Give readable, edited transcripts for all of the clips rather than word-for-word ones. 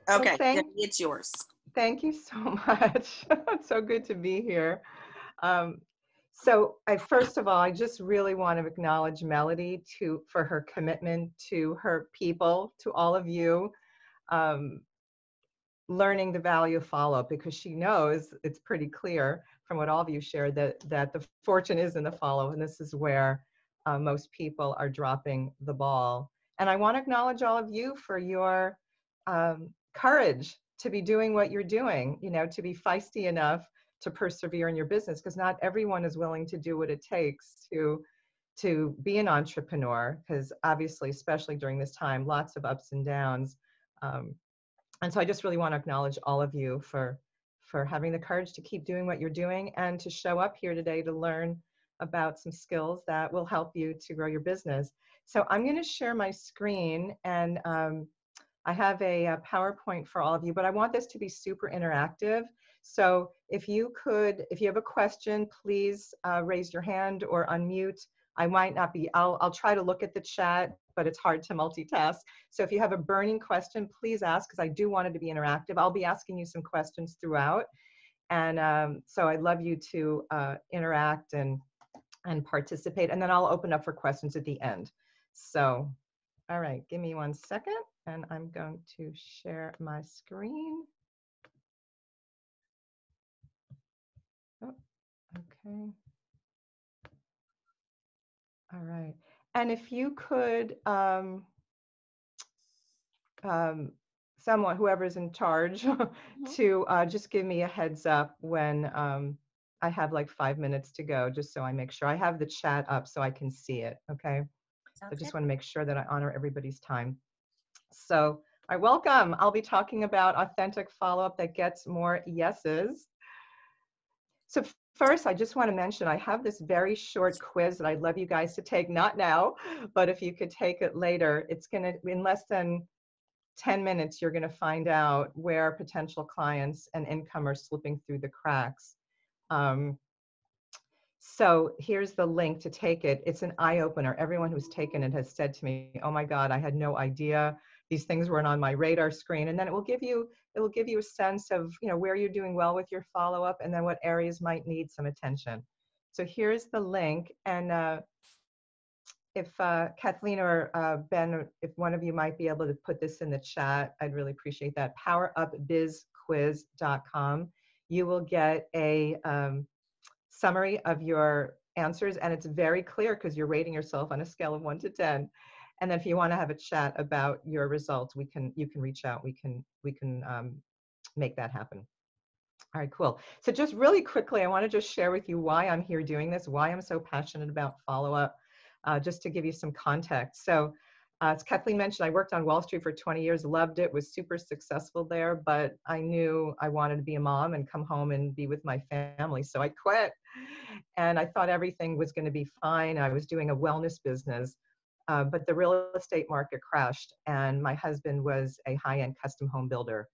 Well, Okay, Debbie, it's yours. thank you so much. It's so good to be here. Um, so first of all, I just really want to acknowledge Melody for her commitment to her people, to all of you, um, learning the value of follow-up, because she knows it's pretty clear from what all of you shared that the fortune is in the follow, and this is where most people are dropping the ball. And I want to acknowledge all of you for your courage to be doing what you're doing, to be feisty enough to persevere in your business, because not everyone is willing to do what it takes to be an entrepreneur, because obviously, especially during this time, lots of ups and downs. Um, and so I just really want to acknowledge all of you for having the courage to keep doing what you're doing and to show up here today to learn about some skills that will help you to grow your business. So I'm going to share my screen, and I have a PowerPoint for all of you, but I want this to be super interactive. So if you have a question, please raise your hand or unmute. I might not be, I'll try to look at the chat, but it's hard to multitask. So if you have a burning question, please ask, because I do want it to be interactive. I'll be asking you some questions throughout. And so I'd love you to interact and participate. And then I'll open up for questions at the end. So, all right, give me 1 second, and I'm going to share my screen. Oh, okay. All right. And if you could, someone, whoever's in charge, to just give me a heads up when I have like 5 minutes to go, just so I make sure I have the chat up so I can see it. Okay. So I Sounds good. just want to make sure that I honor everybody's time. So, I welcome. I'll be talking about authentic follow-up that gets more yeses. So first, I just want to mention I have this very short quiz that I'd love you guys to take, not now, but if you could take it later. It's going to, in less than 10 minutes, you're going to find out where potential clients and income are slipping through the cracks. So here's the link to take it. It's an eye opener. Everyone who's taken it has said to me, "Oh my God, I had no idea these things weren't on my radar screen." And then it will give you a sense of, where you're doing well with your follow up, and then what areas might need some attention. So here's the link. And if Kathleen or Ben, if one of you might be able to put this in the chat, I'd really appreciate that. powerupbizquiz.com. You will get a summary of your answers, and it's very clear because you're rating yourself on a scale of 1 to 10. And then if you want to have a chat about your results, you can reach out. We can make that happen. All right, cool. So just really quickly, I want to just share with you why I'm here doing this, why I'm so passionate about follow-up, just to give you some context. So as Kathleen mentioned, I worked on Wall Street for 20 years, loved it, was super successful there, but I knew I wanted to be a mom and come home and be with my family. So I quit, and I thought everything was going to be fine. I was doing a wellness business, but the real estate market crashed, and my husband was a high-end custom home builder,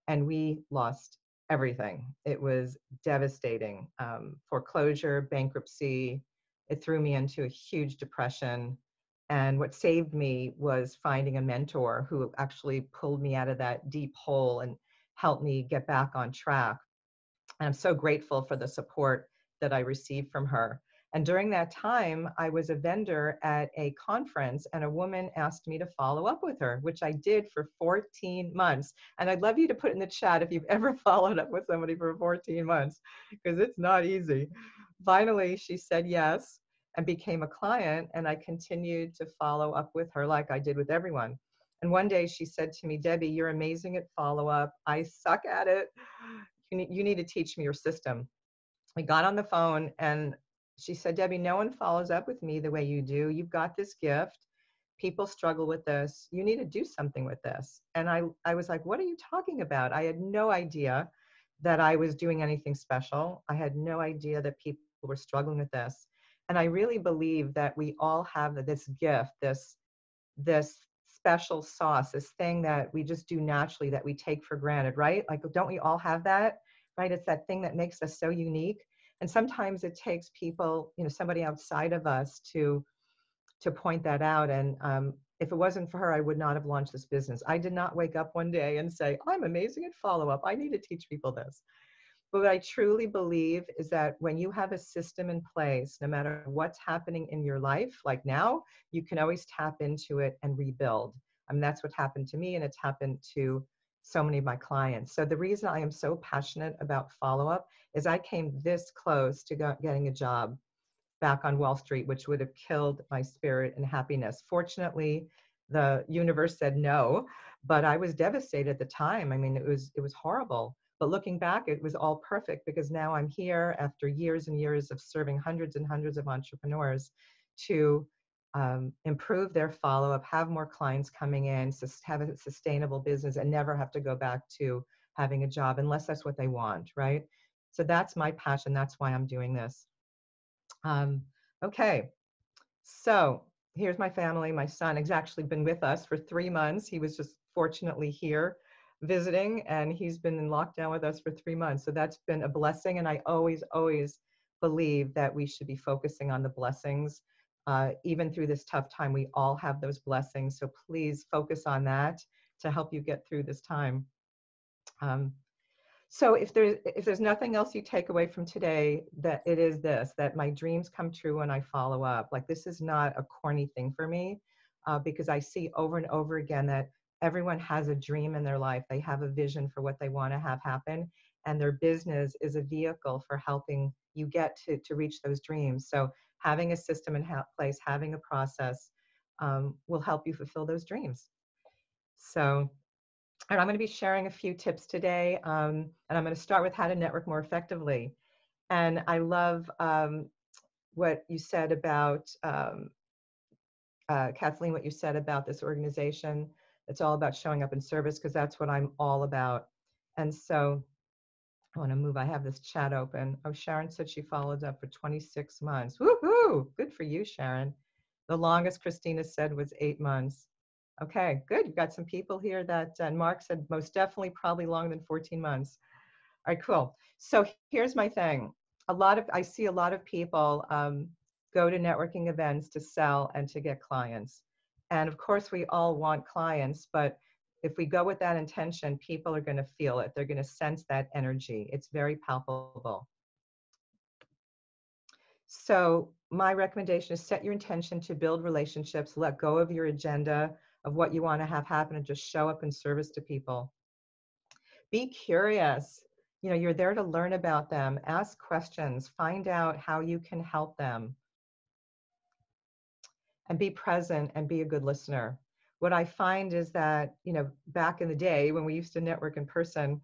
and we lost everything. It was devastating. Foreclosure, bankruptcy. It threw me into a huge depression. And what saved me was finding a mentor who actually pulled me out of that deep hole and helped me get back on track. And I'm so grateful for the support that I received from her. And during that time, I was a vendor at a conference, and a woman asked me to follow up with her, which I did for 14 months. And I'd love you to put in the chat if you've ever followed up with somebody for 14 months, because it's not easy. Finally, she said yes and became a client, and I continued to follow up with her like I did with everyone. And one day she said to me, "Debbie, you're amazing at follow up. I suck at it. You need to teach me your system." We got on the phone, and she said, "Debbie, no one follows up with me the way you do. You've got this gift. People struggle with this. You need to do something with this." And I was like, "What are you talking about?" I had no idea that I was doing anything special. I had no idea that people were struggling with this. And I really believe that we all have this gift, this special sauce, this thing that we just do naturally that we take for granted, right? Like, don't we all have that, right? It's that thing that makes us so unique. And sometimes it takes people, somebody outside of us to point that out. And if it wasn't for her, I would not have launched this business. I did not wake up one day and say, I'm amazing at follow-up. I need to teach people this. But what I truly believe is that when you have a system in place, no matter what's happening in your life, like now, you can always tap into it and rebuild. I mean, that's what happened to me, and it's happened to so many of my clients. So the reason I am so passionate about follow-up is I came this close to getting a job back on Wall Street, which would have killed my spirit and happiness. Fortunately, the universe said no, but I was devastated at the time. I mean, it was horrible. But looking back, it was all perfect because now I'm here after years and years of serving hundreds and hundreds of entrepreneurs to improve their follow-up, have more clients coming in, have a sustainable business, and never have to go back to having a job unless that's what they want, right? So that's my passion. That's why I'm doing this. Um, okay, so here's my family. My son has actually been with us for 3 months. He was just fortunately here visiting, and he's been in lockdown with us for 3 months. So that's been a blessing. And I always, always believe that we should be focusing on the blessings. Even through this tough time, we all have those blessings. So please focus on that to help you get through this time. So if there's nothing else you take away from today, that it is this, that my dreams come true when I follow up. Like, this is not a corny thing for me, because I see over and over again that everyone has a dream in their life. They have a vision for what they want to have happen, and their business is a vehicle for helping you get to reach those dreams. So having a system in place, having a process, will help you fulfill those dreams. So, and I'm going to be sharing a few tips today, and I'm going to start with how to network more effectively. And I love what you said about, Kathleen, what you said about this organization. It's all about showing up in service, because that's what I'm all about. And so I want to move. I have this chat open. Oh, Sharon said she followed up for 26 months. Woohoo! Good for you, Sharon. The longest Christina said was 8 months. Okay, good. You've got some people here that, and Mark said most definitely probably longer than 14 months. All right, cool. So here's my thing. I see a lot of people go to networking events to sell and to get clients. And of course, we all want clients, but if we go with that intention, people are going to feel it. They're going to sense that energy. It's very palpable. So my recommendation is set your intention to build relationships, let go of your agenda of what you want to have happen, and just show up in service to people. Be curious. You know, you're there to learn about them, ask questions, find out how you can help them, and be present and be a good listener. What I find is that, you know, back in the day when we used to network in person,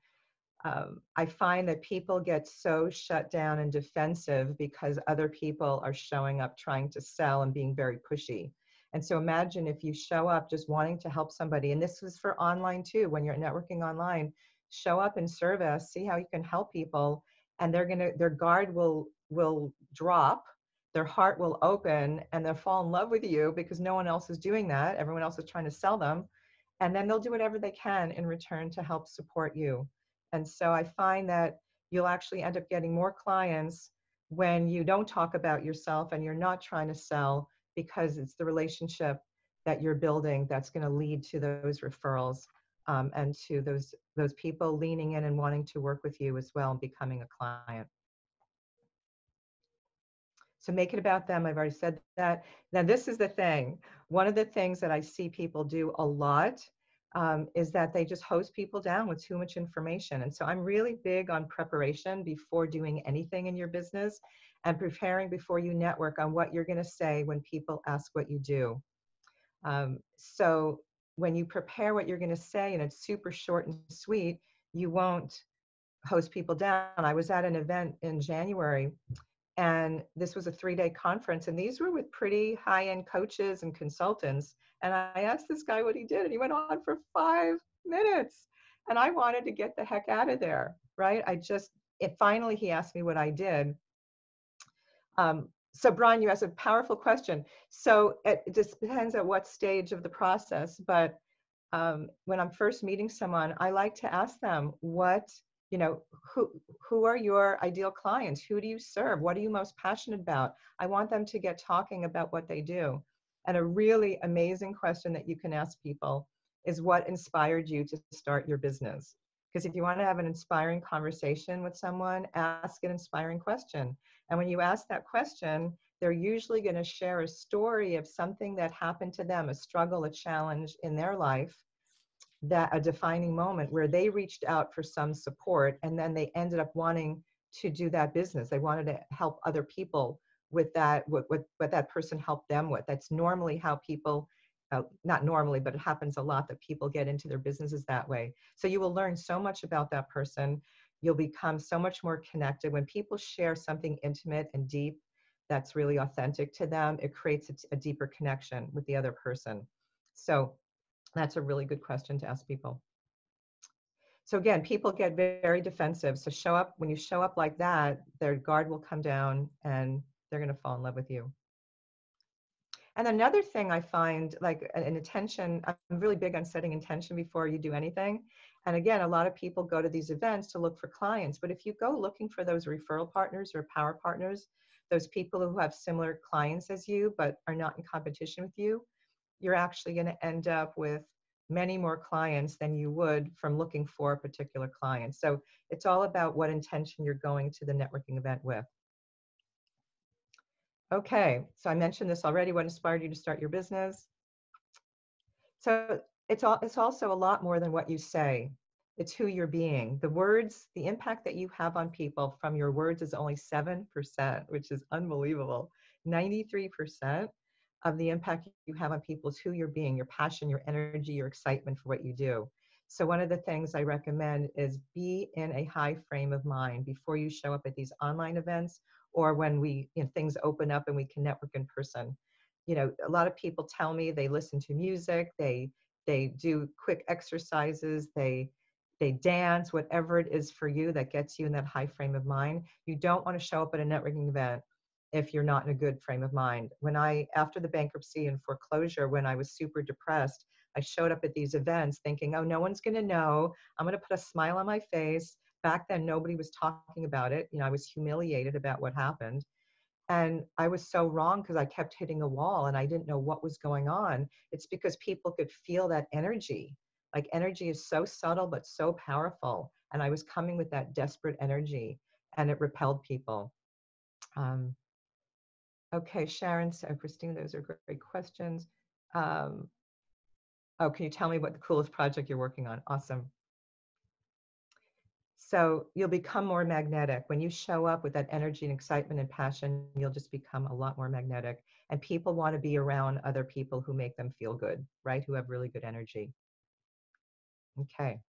I find that people get so shut down and defensive because other people are showing up trying to sell and being very pushy. And so imagine if you show up just wanting to help somebody, and this is for online too, when you're networking online, show up in service, see how you can help people, and their guard will drop, their heart will open, and they'll fall in love with you because no one else is doing that. Everyone else is trying to sell them. And then they'll do whatever they can in return to help support you. And so I find that you'll actually end up getting more clients when you don't talk about yourself and you're not trying to sell, because it's the relationship that you're building that's going to lead to those referrals, and to those people leaning in and wanting to work with you as well and becoming a client. So make it about them. I've already said that. Now, this is the thing. One of the things that I see people do a lot, is that they just hose people down with too much information. And so I'm really big on preparation before doing anything in your business, and preparing before you network on what you're going to say when people ask what you do. So when you prepare what you're going to say and it's super short and sweet, you won't hose people down. I was at an event in January, and this was a 3-day conference, and these were with pretty high-end coaches and consultants. And I asked this guy what he did, and he went on for 5 minutes. And I wanted to get the heck out of there, right? Finally, he asked me what I did. So Brian, you asked a powerful question. So it just depends at what stage of the process, but when I'm first meeting someone, I like to ask them who are your ideal clients? Who do you serve? What are you most passionate about? I want them to get talking about what they do. And a really amazing question that you can ask people is, what inspired you to start your business? Because if you want to have an inspiring conversation with someone, ask an inspiring question. And when you ask that question, they're usually going to share a story of something that happened to them, a struggle, a challenge in their life, that a defining moment where they reached out for some support, and then they ended up wanting to do that business. They wanted to help other people with that, what that person helped them with. That's normally how people, not normally, but it happens a lot that people get into their businesses that way. So you will learn so much about that person. You'll become so much more connected. When people share something intimate and deep that's really authentic to them, it creates a deeper connection with the other person. So that's a really good question to ask people. So again, people get very defensive. So when you show up like that, their guard will come down and they're going to fall in love with you. And another thing I find, like an intention, I'm really big on setting intention before you do anything. And again, a lot of people go to these events to look for clients, but if you go looking for those referral partners or power partners, those people who have similar clients as you, but are not in competition with you, you're actually going to end up with many more clients than you would from looking for a particular client. So it's all about what intention you're going to the networking event with. Okay, so I mentioned this already. What inspired you to start your business? So it's also a lot more than what you say. It's who you're being. The words, the impact that you have on people from your words is only 7%, which is unbelievable. 93% of the impact you have on people is who you're being, your passion, your energy, your excitement for what you do. So one of the things I recommend is be in a high frame of mind before you show up at these online events, or when things open up and we can network in person. A lot of people tell me they listen to music, they do quick exercises, they dance, whatever it is for you that gets you in that high frame of mind. You don't want to show up at a networking event if you're not in a good frame of mind. After the bankruptcy and foreclosure, when I was super depressed, I showed up at these events thinking, oh, no one's going to know. I'm going to put a smile on my face. Back then, nobody was talking about it. I was humiliated about what happened. And I was so wrong because I kept hitting a wall and I didn't know what was going on. It's because people could feel that energy. Like, energy is so subtle but so powerful. And I was coming with that desperate energy and it repelled people. Okay, Sharon, so Christine, those are great questions. Can you tell me what the coolest project you're working on? Awesome. So you'll become more magnetic. When you show up with that energy and excitement and passion, you'll just become a lot more magnetic. And people want to be around other people who make them feel good, right? Who have really good energy. Okay.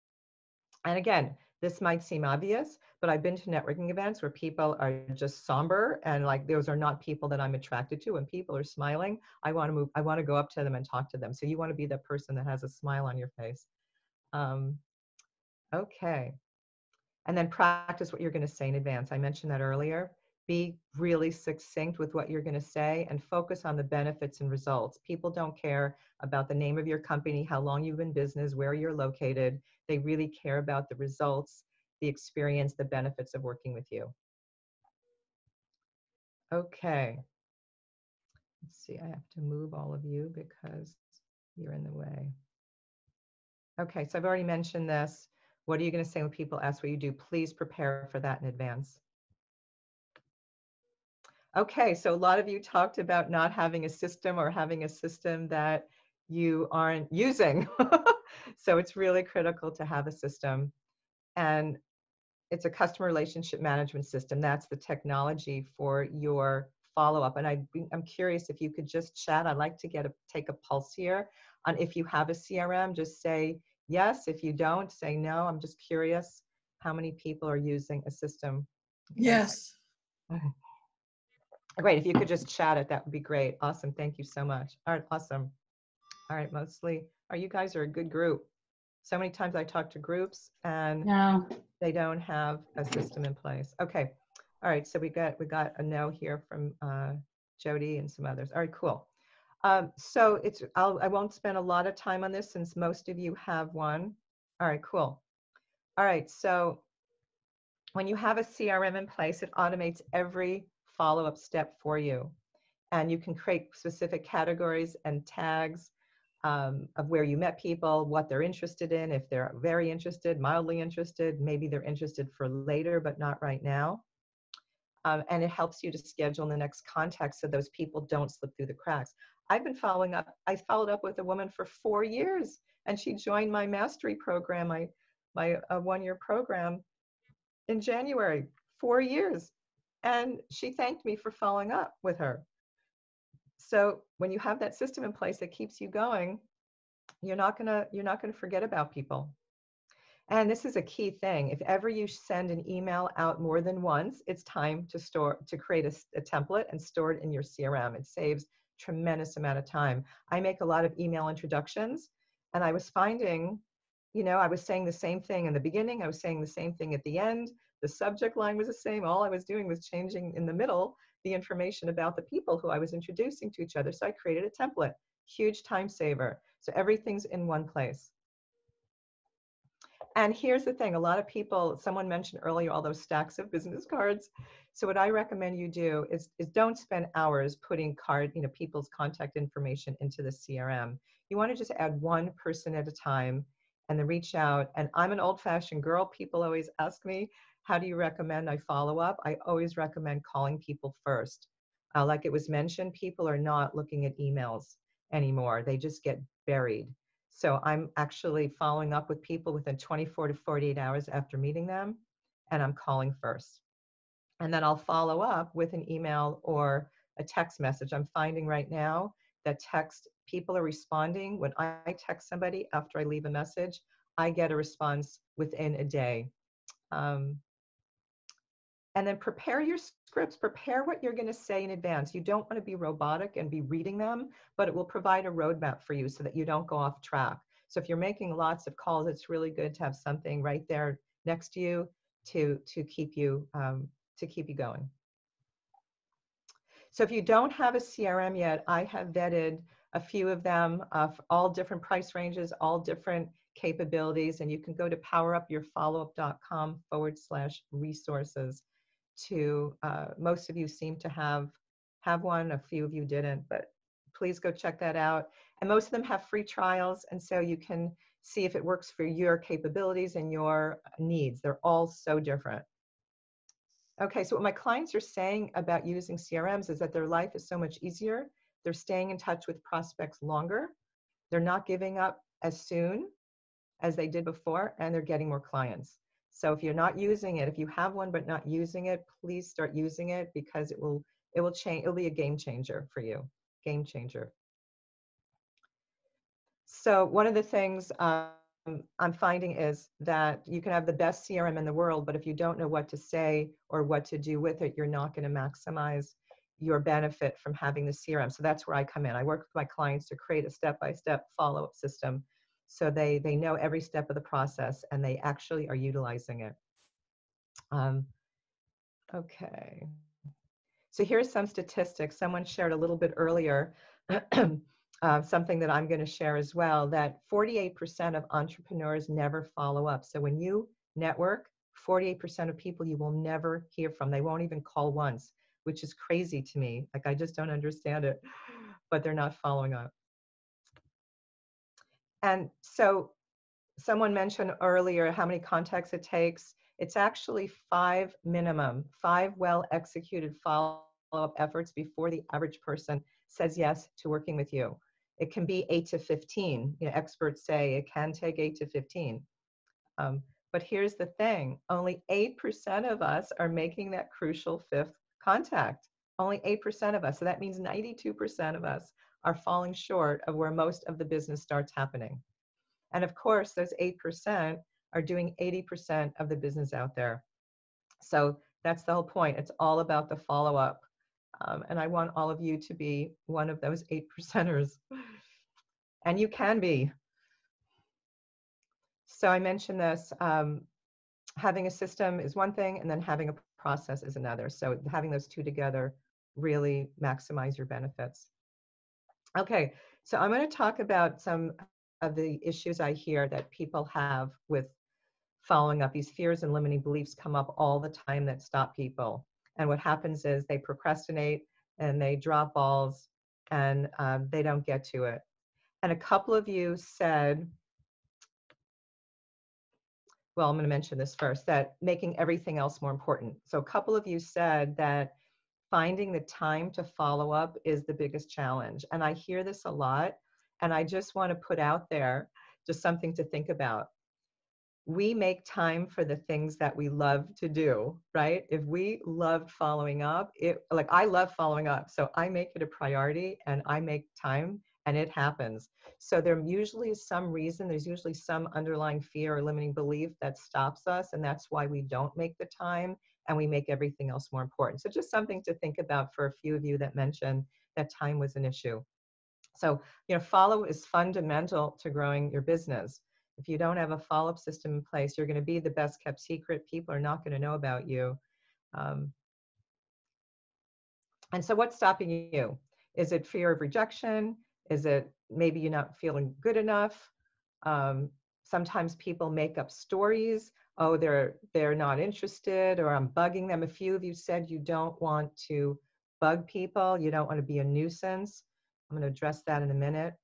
And again, this might seem obvious, but I've been to networking events where people are just somber and like those are not people that I'm attracted to. When people are smiling, I want to go up to them and talk to them. So you want to be the person that has a smile on your face. Okay. And then practice what you're going to say in advance. I mentioned that earlier. Be really succinct with what you're going to say and focus on the benefits and results. People don't care about the name of your company, how long you've been in business, where you're located. They really care about the results, the experience, the benefits of working with you. Okay. Let's see, I have to move all of you because you're in the way. Okay, so I've already mentioned this. What are you going to say when people ask what you do? Please prepare for that in advance. Okay, so a lot of you talked about not having a system or having a system that you aren't using. So it's really critical to have a system. And it's a customer relationship management system. That's the technology for your follow-up. And I'm curious if you could just chat. I'd like to take a pulse here on if you have a CRM. Just say yes. If you don't, say no. I'm just curious how many people are using a system. Yes. Great. If you could just chat it, that would be great. Awesome. Thank you so much. All right. Awesome. All right. You guys are a good group. So many times I talk to groups and they don't have a system in place. Okay. All right. So we got a no here from Jody and some others. All right. Cool. So I won't spend a lot of time on this since most of you have one. All right. Cool. All right. So when you have a CRM in place, it automates every follow-up step for you. And you can create specific categories and tags of where you met people, what they're interested in, if they're very interested, mildly interested, maybe they're interested for later, but not right now. And it helps you to schedule the next contact so those people don't slip through the cracks. I've been following up. I followed up with a woman for 4 years, and she joined my mastery program, my 1-year program in January. 4 years, and she thanked me for following up with her. So when you have that system in place that keeps you going, you're not gonna forget about people. And this is a key thing. If ever you send an email out more than once, it's time to create a template and store it in your CRM. It saves tremendous amount of time. I make a lot of email introductions, and I was finding, I was saying the same thing in the beginning. I was saying the same thing at the end. The subject line was the same. All I was doing was changing in the middle the information about the people who I was introducing to each other. So I created a template, huge time saver. So everything's in one place. And here's the thing, a lot of people, someone mentioned earlier, all those stacks of business cards. So what I recommend you do is don't spend hours putting people's contact information into the CRM. You want to just add one person at a time and then reach out. And I'm an old-fashioned girl. People always ask me, how do you recommend I follow up? I always recommend calling people first. Like it was mentioned, people are not looking at emails anymore. They just get buried. So I'm actually following up with people within 24 to 48 hours after meeting them, and I'm calling first. And then I'll follow up with an email or a text message. I'm finding right now that people are responding. When I text somebody after I leave a message, I get a response within a day. And then prepare your scripts, prepare what you're going to say in advance. You don't want to be robotic and be reading them, but it will provide a roadmap for you so that you don't go off track. So if you're making lots of calls, it's really good to have something right there next to you to keep you going. So if you don't have a CRM yet, I have vetted a few of them of all different price ranges, all different capabilities, and you can go to powerupyourfollowup.com/resources. Most of you seem to have one, a few of you didn't, but please go check that out. And most of them have free trials, and so you can see if it works for your capabilities and your needs. They're all so different. Okay, so what my clients are saying about using CRMs is that their life is so much easier. They're staying in touch with prospects longer. They're not giving up as soon as they did before, and they're getting more clients. So if you're not using it, if you have one but not using it, please start using it, because it will change. It'll be a game changer for you. Game changer. So one of the things I'm finding is that you can have the best CRM in the world, but if you don't know what to say or what to do with it, you're not going to maximize your benefit from having the CRM. So that's where I come in. I work with my clients to create a step-by-step follow-up system so they know every step of the process and they actually are utilizing it. Okay. So here's some statistics. Someone shared a little bit earlier, something that I'm going to share as well, that 48% of entrepreneurs never follow up. So when you network, 48% of people you will never hear from. They won't even call once, which is crazy to me. Like, I just don't understand it, but they're not following up. And so someone mentioned earlier how many contacts it takes. It's actually 5 minimum, 5 well-executed follow-up efforts before the average person says yes to working with you. It can be 8 to 15. Experts say it can take 8 to 15. But here's the thing, only 8% of us are making that crucial 5th contact. Only 8% of us. So that means 92% of us are falling short of where most of the business starts happening. And of course, those 8% are doing 80% of the business out there. So that's the whole point. It's all about the follow-up. And I want all of you to be one of those 8%ers. And you can be. So I mentioned this, having a system is one thing, and then having a process is another. So having those two together really maximize your benefits. Okay, so I'm going to talk about some of the issues I hear that people have with following up. These fears and limiting beliefs come up all the time that stop people. And what happens is they procrastinate, and they drop balls and they don't get to it. And a couple of you said, well, I'm going to mention this first, that making everything else more important. So a couple of you said that finding the time to follow up is the biggest challenge. And I hear this a lot. And I just want to put out there just something to think about. We make time for the things that we love to do, right? If we loved following up, like I love following up. So I make it a priority and I make time and it happens. So there usually is some reason, there's usually some underlying fear or limiting belief that stops us. And that's why we don't make the time and we make everything else more important. So just something to think about for a few of you that mentioned that time was an issue. So, follow is fundamental to growing your business. If you don't have a follow-up system in place, you're going to be the best kept secret. People are not going to know about you. Um, and so what's stopping you? Is it fear of rejection? Is it maybe you're not feeling good enough? Sometimes people make up stories. Oh, they're not interested, or I'm bugging them. A few of you said you don't want to bug people. You don't want to be a nuisance. I'm going to address that in a minute.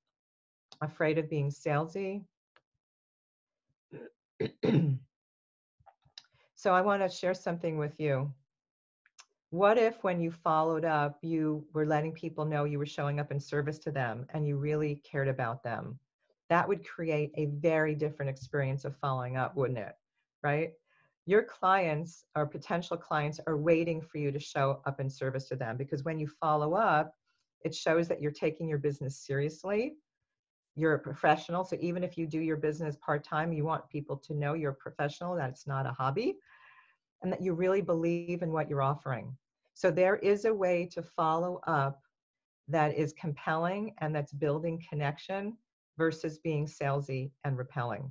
Afraid of being salesy. So I want to share something with you. What if when you followed up, you were letting people know you were showing up in service to them and you really cared about them? That would create a very different experience of following up, wouldn't it? Right? Your clients or potential clients are waiting for you to show up in service to them, because when you follow up, it shows that you're taking your business seriously. You're a professional. So even if you do your business part-time, you want people to know you're a professional, that it's not a hobby, and that you really believe in what you're offering. So there is a way to follow up that is compelling and that's building connection versus being salesy and repelling.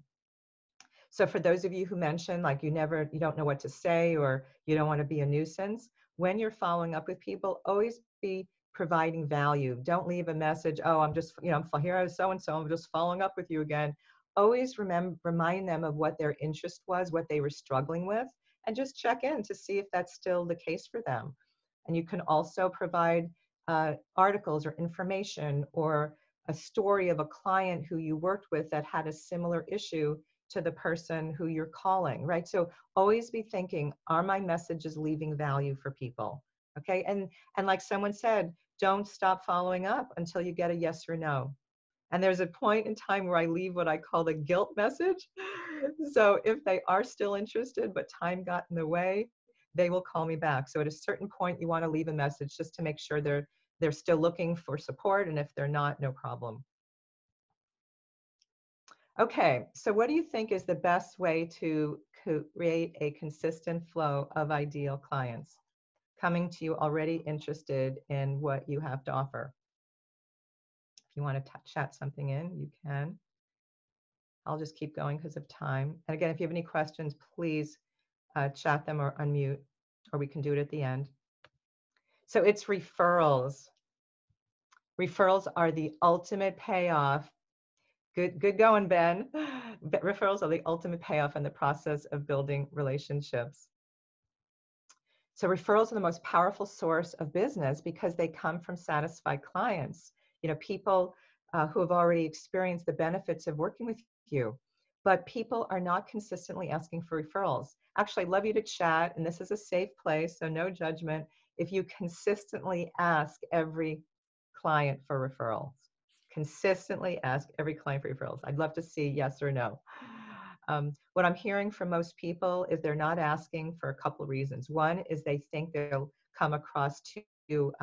So for those of you who mentioned, like you don't know what to say, or you don't want to be a nuisance, when you're following up with people, always be providing value. Don't leave a message, oh, I'm just, I'm here as so-and-so, I'm just following up with you again. Always remind them of what their interest was, what they were struggling with, and just check in to see if that's still the case for them. And you can also provide articles or information or a story of a client who you worked with that had a similar issue to the person who you're calling, right? So always be thinking, are my messages leaving value for people? Okay, and like someone said, don't stop following up until you get a yes or no. And there's a point in time where I leave what I call the guilt message. So if they are still interested, but time got in the way, they will call me back. So at a certain point, you want to leave a message just to make sure they're still looking for support. And if they're not, no problem. Okay, so what do you think is the best way to create a consistent flow of ideal clients coming to you already interested in what you have to offer? If you want to chat something in, you can. I'll just keep going because of time. And again, if you have any questions, please chat them or unmute, or we can do it at the end. So it's referrals. Referrals are the ultimate payoff. Good going, Ben. Referrals are the ultimate payoff in the process of building relationships. So referrals are the most powerful source of business because they come from satisfied clients. People who have already experienced the benefits of working with you. But people are not consistently asking for referrals. Actually, I'd love you to chat, and this is a safe place, so no judgment, if you consistently ask every client for referrals. Consistently ask every client for referrals. I'd love to see yes or no. What I'm hearing from most people is they're not asking for a couple of reasons. One is they think they'll come across too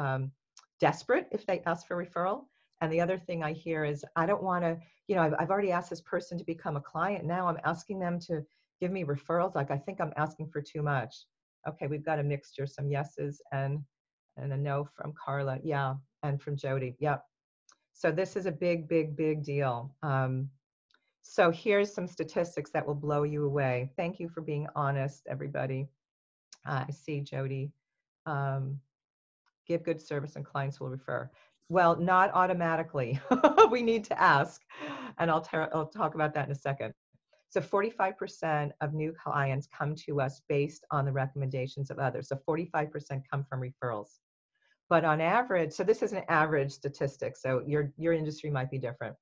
desperate if they ask for referral. And the other thing I hear is, I don't want to, I've already asked this person to become a client. Now I'm asking them to give me referrals. Like, I think I'm asking for too much. Okay, we've got a mixture, some yeses and a no from Carla. Yeah, and from Jody. Yep. So this is a big, big, big deal. So here's some statistics that will blow you away. Thank you for being honest, everybody. I see Jody. Give good service and clients will refer. Well, not automatically. We need to ask. And I'll talk about that in a second. So 45% of new clients come to us based on the recommendations of others. So 45% come from referrals. But on average, so this is an average statistic, so your industry might be different.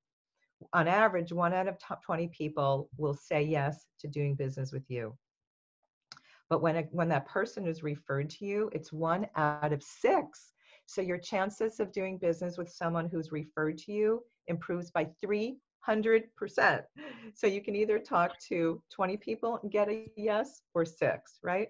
On average, 1 out of 20 people will say yes to doing business with you. But when that person is referred to you, it's 1 out of 6. So your chances of doing business with someone who's referred to you improves by 300%. So you can either talk to 20 people and get a yes, or 6, right?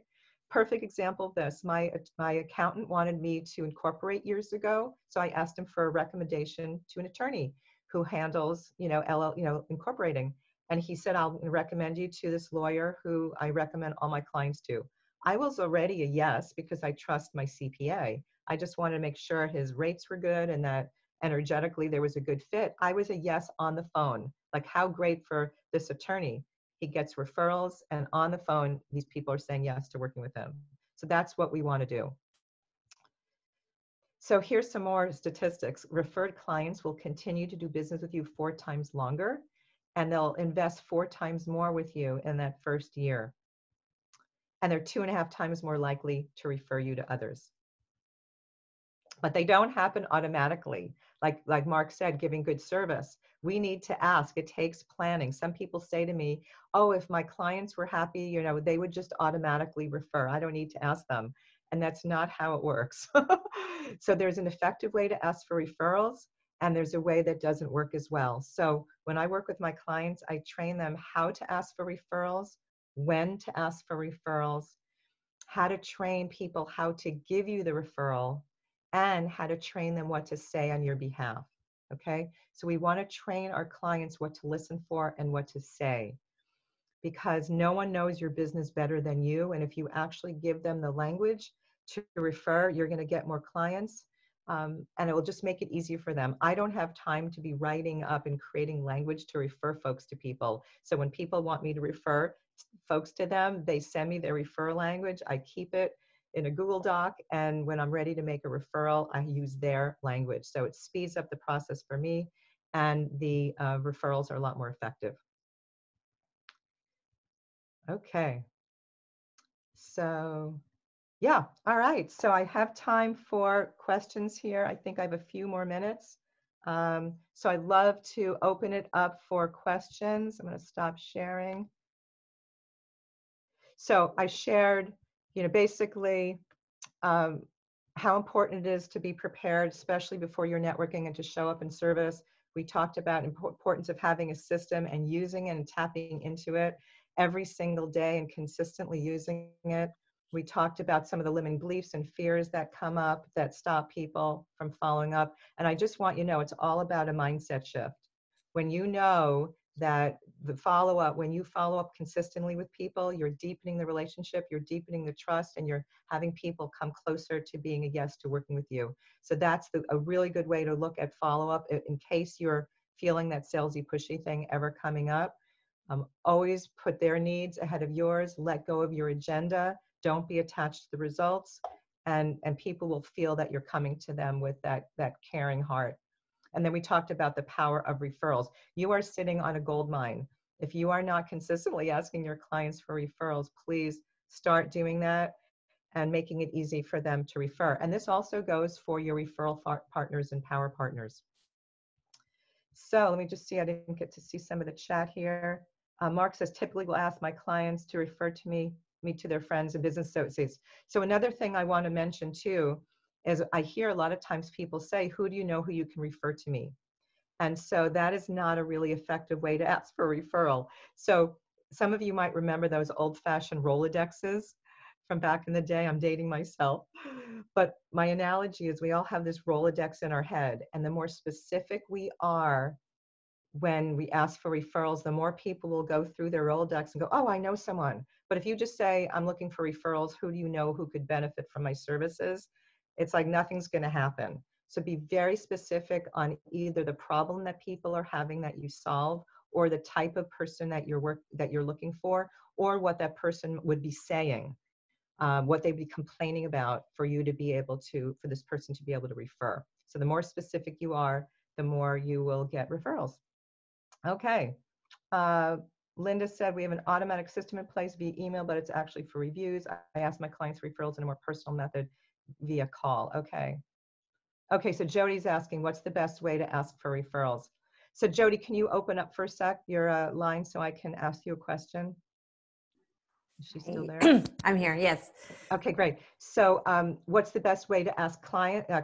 Perfect example of this. My accountant wanted me to incorporate years ago, so I asked him for a recommendation to an attorney who handles, incorporating. And he said, I'll recommend you to this lawyer who I recommend all my clients to. I was already a yes because I trust my CPA. I just wanted to make sure his rates were good and that energetically there was a good fit. I was a yes on the phone. Like, how great for this attorney. He gets referrals, and on the phone, these people are saying yes to working with him. So that's what we want to do. So here's some more statistics. Referred clients will continue to do business with you 4 times longer, and they'll invest 4 times more with you in that first year. And they're 2.5 times more likely to refer you to others. But they don't happen automatically. Like Mark said, giving good service. We need to ask. It takes planning. Some people say to me, oh, if my clients were happy, they would just automatically refer. I don't need to ask them. And that's not how it works. So there's an effective way to ask for referrals, and there's a way that doesn't work as well. So when I work with my clients, I train them how to ask for referrals, when to ask for referrals, how to train people how to give you the referral, and how to train them what to say on your behalf. Okay, so we want to train our clients what to listen for and what to say, because no one knows your business better than you. And if you actually give them the language to refer, you're going to get more clients. And it will just make it easier for them. I don't have time to be writing up and creating language to refer folks to people. So when people want me to refer folks to them, they send me their refer language. I keep it in a Google Doc. And when I'm ready to make a referral, I use their language. So it speeds up the process for me, and the referrals are a lot more effective. Okay. So yeah, all right. So I have time for questions here. I think I have a few more minutes. So I'd love to open it up for questions. I'm going to stop sharing. So I shared, basically how important it is to be prepared, especially before you're networking, and to show up in service. We talked about importance of having a system and using it and tapping into it every single day and consistently using it. We talked about some of the limiting beliefs and fears that come up that stop people from following up. And I just want you to know, it's all about a mindset shift. When you know that when you follow up consistently with people, you're deepening the relationship, you're deepening the trust, and you're having people come closer to being a yes to working with you. So that's a really good way to look at follow-up in case you're feeling that salesy, pushy thing ever coming up. Always put their needs ahead of yours. Let go of your agenda. Don't be attached to the results, and people will feel that you're coming to them with that caring heart. And then we talked about the power of referrals. You are sitting on a gold mine. If you are not consistently asking your clients for referrals, please start doing that and making it easy for them to refer. And this also goes for your referral partners and power partners. So let me just see, I didn't get to see some of the chat here. Mark says, typically will ask my clients to refer to me to their friends and business associates. So another thing I want to mention too is I hear a lot of times people say, who do you know who you can refer to me? And so that is not a really effective way to ask for a referral. So some of you might remember those old-fashioned Rolodexes from back in the day. I'm dating myself. But my analogy is we all have this Rolodex in our head. And the more specific we are when we ask for referrals, the more people will go through their Rolodex and go, oh, I know someone. But if you just say, I'm looking for referrals, who do you know who could benefit from my services? It's like nothing's going to happen. So be very specific on either the problem that people are having that you solve, or the type of person that you're looking for, or what that person would be saying, what they'd be complaining about for this person to be able to refer. So the more specific you are, the more you will get referrals. Okay. Linda said, we have an automatic system in place via email, but it's actually for reviews. I ask my clients referrals in a more personal method via call. Okay. Okay, so Jody's asking, what's the best way to ask for referrals? So Jody, can you open up for a sec your line so I can ask you a question? Is she still there? I'm here, yes. Okay, great. So what's the best way to ask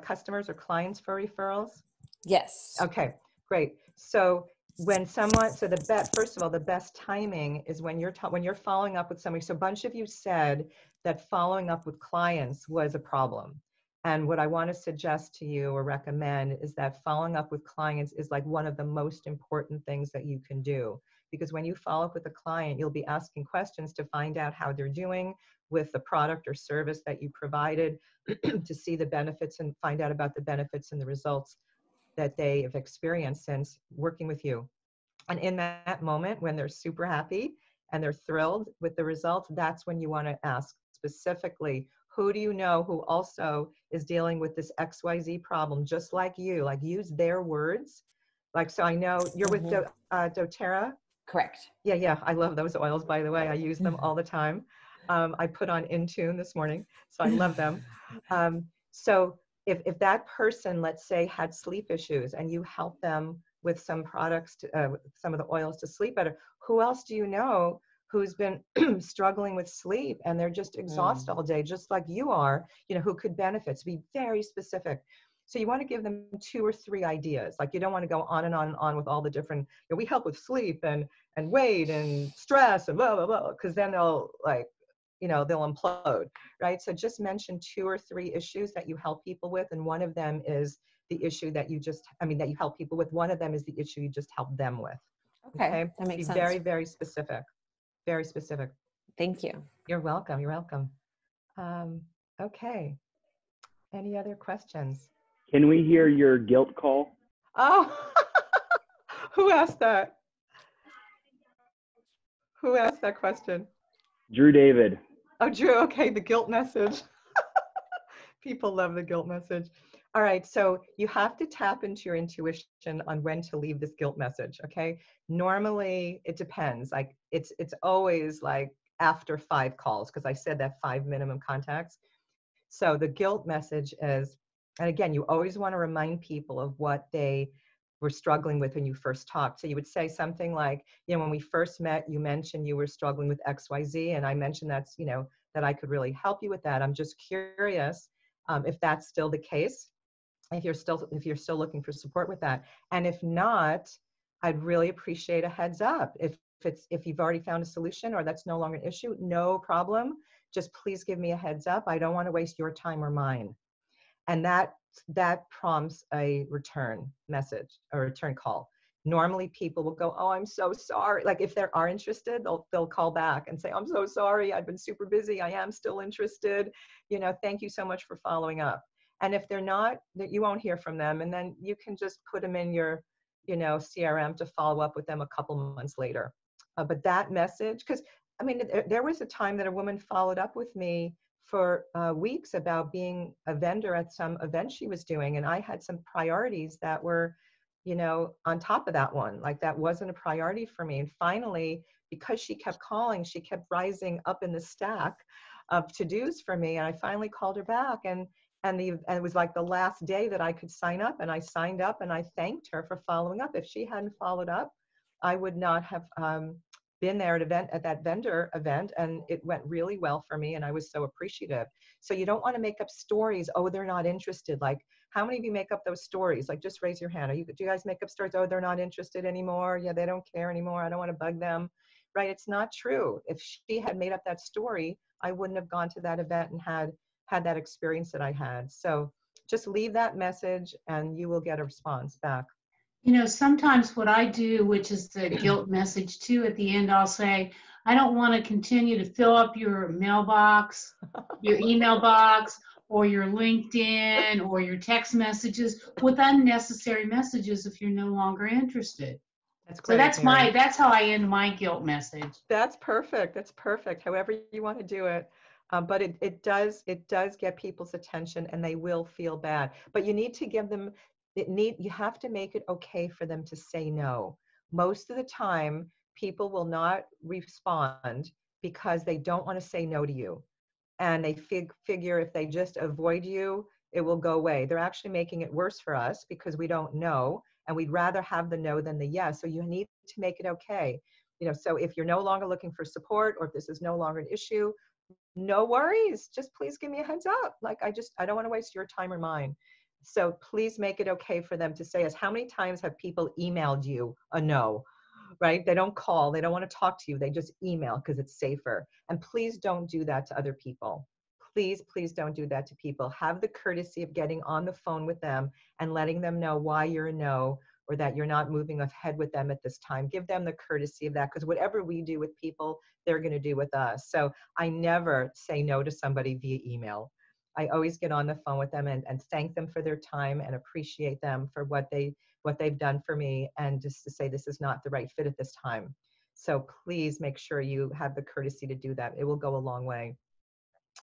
customers or clients for referrals? Yes. Okay, great. So when someone, so first of all, the best timing is when you're following up with somebody. So a bunch of you said that following up with clients was a problem. And what I want to suggest to you or recommend is that following up with clients is like one of the most important things that you can do. Because when you follow up with a client, you'll be asking questions to find out how they're doing with the product or service that you provided, to see the benefits and find out about the benefits and the results that they have experienced since working with you. And in that moment, when they're super happy and they're thrilled with the results, that's when you want to ask specifically, who do you know who also is dealing with this XYZ problem, just like you? Like, use their words. Like, so I know you're with doTERRA. Correct. Yeah, yeah. I love those oils, by the way. I use them all the time. I put on Intune this morning, so I love them. So if that person, let's say, had sleep issues and you help them with some products, some of the oils to sleep better, who else do you know who's been struggling with sleep and they're just exhausted all day, just like you are, who could benefit? So be very specific. So you want to give them 2 or 3 ideas. Like, you don't want to go on and on and on with all the different, we help with sleep and weight and stress and blah, blah, blah, because then they'll they'll implode, right? So just mention 2 or 3 issues that you help people with. And one of them is the issue that that you help people with. One of them is the issue you just help them with. Okay, Okay. that makes Be sense. very, very specific. Very specific. Thank you. You're welcome. You're welcome. Okay. Any other questions? Can we hear your guilt call? Oh, who asked that? Who asked that question? Drew David. Oh, Drew. Okay. The guilt message. People love the guilt message. All right. So you have to tap into your intuition on when to leave this guilt message. Okay. Normally it depends. Like, it's always like after 5 calls, because I said that 5 minimum contacts. So the guilt message is, and again, you always want to remind people of what they were struggling with when you first talked. So you would say something like, when we first met, you mentioned you were struggling with XYZ. And I mentioned that I could really help you with that. I'm just curious if that's still the case, if you're still looking for support with that. And if not, I'd really appreciate a heads up. If you've already found a solution or that's no longer an issue, no problem. Just please give me a heads up. I don't want to waste your time or mine. And that prompts a return message or return call. Normally people will go, oh, I'm so sorry. Like, if they are interested, they'll call back and say, I'm so sorry. I've been super busy. I am still interested. Thank you so much for following up. And if they're not, that you won't hear from them. And then you can just put them in your, CRM to follow up with them a couple months later. But that message, because there was a time that a woman followed up with me for weeks about being a vendor at some event she was doing. And I had some priorities that were, on top of that one. Like, that wasn't a priority for me. And finally, because she kept calling, she kept rising up in the stack of to-dos for me. And I finally called her back, and it was like the last day that I could sign up, and I signed up, and I thanked her for following up. If she hadn't followed up, I would not have been there at that vendor event, and it went really well for me, and I was so appreciative. So you don't want to make up stories. Oh, they're not interested. Like, how many of you make up those stories? Like, just raise your hand. Do you guys make up stories? Oh, they're not interested anymore. Yeah, they don't care anymore. I don't want to bug them. Right? It's not true. If she had made up that story, I wouldn't have gone to that event and had that experience that I had. So just leave that message and you will get a response back. Sometimes what I do, which is the guilt message too, at the end, I'll say, I don't want to continue to fill up your mailbox, your email box, or your LinkedIn, or your text messages with unnecessary messages if you're no longer interested. That's great. So that's how I end my guilt message. That's perfect. That's perfect. However you want to do it. But it does get people's attention, and they will feel bad. But you need to give them, you have to make it okay for them to say no. Most of the time, people will not respond because they don't want to say no to you. And they figure if they just avoid you, it will go away. They're actually making it worse for us because we don't know, and we'd rather have the no than the yes. So you need to make it okay. So if you're no longer looking for support, or if this is no longer an issue, no worries. Just please give me a heads up. Like, I don't want to waste your time or mine. So please make it okay for them to say us. How many times have people emailed you a no, right? They don't call, they don't want to talk to you. They just email because it's safer. And please don't do that to other people. Please, please don't do that to people. Have the courtesy of getting on the phone with them and letting them know why you're a no, or that you're not moving ahead with them at this time. Give them the courtesy of that, because whatever we do with people, they're going to do with us. So I never say no to somebody via email. I always get on the phone with them and thank them for their time and appreciate them for what they've done for me, and just to say this is not the right fit at this time. So please make sure you have the courtesy to do that. It will go a long way.